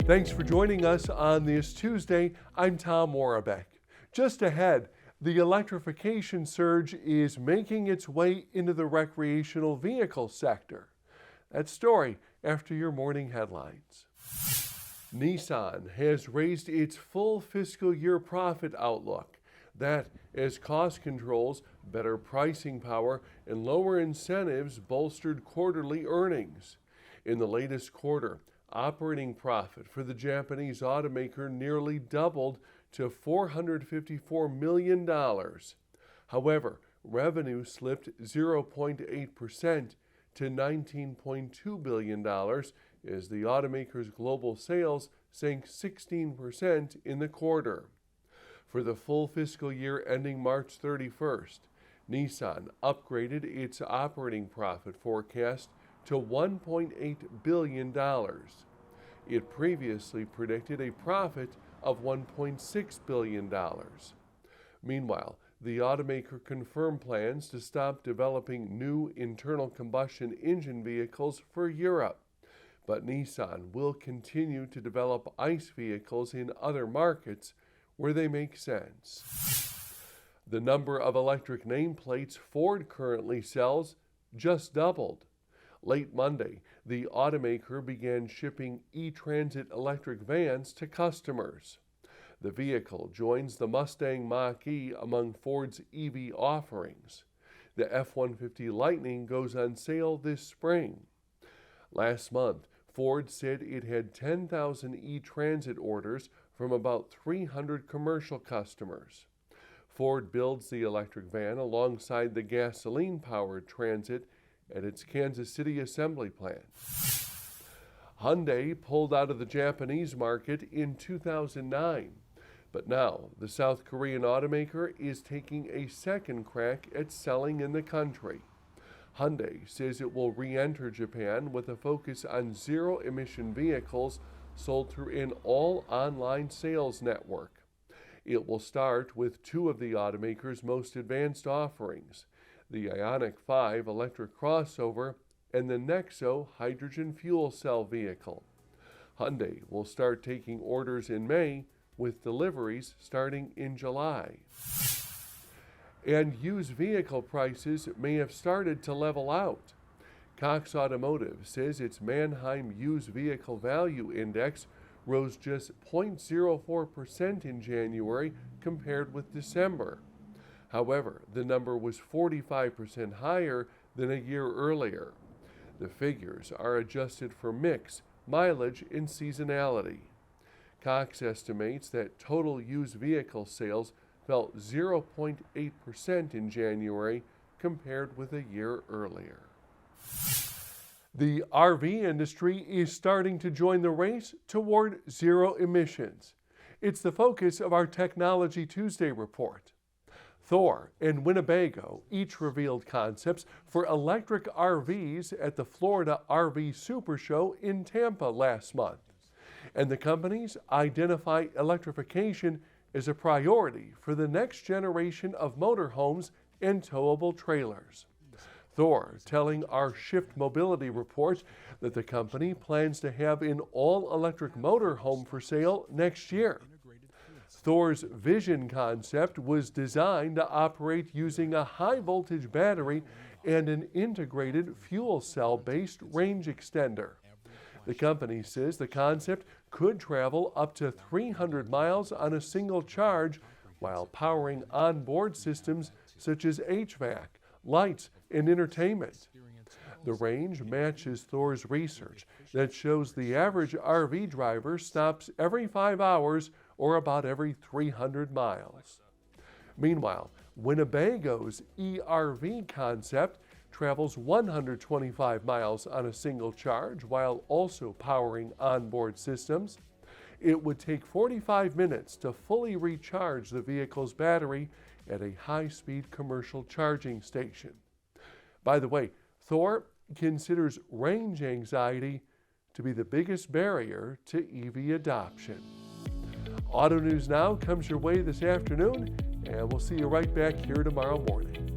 Thanks for joining us on this Tuesday. I'm Tom Warbeck. Just ahead, the electrification surge is making its way into the recreational vehicle sector. That story after your morning headlines. Nissan has raised its full fiscal year profit outlook. That as cost controls, better pricing power, and lower incentives bolstered quarterly earnings. In the latest quarter, operating profit for the Japanese automaker nearly doubled to $454 million. However, revenue slipped 0.8% to $19.2 billion as the automaker's global sales sank 16% in the quarter. For the full fiscal year ending March 31st, Nissan upgraded its operating profit forecast to $1.8 billion. It previously predicted a profit of $1.6 billion. Meanwhile, the automaker confirmed plans to stop developing new internal combustion engine vehicles for Europe. But Nissan will continue to develop ICE vehicles in other markets where they make sense. The number of electric nameplates Ford currently sells just doubled. Late Monday, the automaker began shipping E-Transit electric vans to customers. The vehicle joins the Mustang Mach-E among Ford's EV offerings. The F-150 Lightning goes on sale this spring. Last month, Ford said it had 10,000 E-Transit orders from about 300 commercial customers. Ford builds the electric van alongside the gasoline-powered Transit at its Kansas City assembly plant. Hyundai pulled out of the Japanese market in 2009, but now the South Korean automaker is taking a second crack at selling in the country. Hyundai says it will re-enter Japan with a focus on zero-emission vehicles sold through an all-online sales network. It will start with two of the automaker's most advanced offerings, the Ioniq 5 electric crossover and the Nexo hydrogen fuel cell vehicle. Hyundai will start taking orders in May, with deliveries starting in July. And used vehicle prices may have started to level out. Cox Automotive says its Manheim Used Vehicle Value Index rose just 0.04% in January compared with December. However, the number was 45% higher than a year earlier. The figures are adjusted for mix, mileage, and seasonality. Cox estimates that total used vehicle sales fell 0.8% in January compared with a year earlier. The RV industry is starting to join the race toward zero emissions. It's the focus of our Technology Tuesday report. Thor and Winnebago each revealed concepts for electric RVs at the Florida RV Super Show in Tampa last month. And the companies identify electrification as a priority for the next generation of motorhomes and towable trailers. Thor telling our Shift Mobility report that the company plans to have an all-electric motorhome for sale next year. Thor's Vision concept was designed to operate using a high-voltage battery and an integrated fuel cell-based range extender. The company says the concept could travel up to 300 miles on a single charge while powering onboard systems such as HVAC, lights, and entertainment. The range matches Thor's research that shows the average RV driver stops every 5 hours or about every 300 miles. Meanwhile, Winnebago's ERV concept travels 125 miles on a single charge while also powering onboard systems. It would take 45 minutes to fully recharge the vehicle's battery at a high-speed commercial charging station. By the way, Thor considers range anxiety to be the biggest barrier to EV adoption. Auto News Now comes your way this afternoon, and we'll see you right back here tomorrow morning.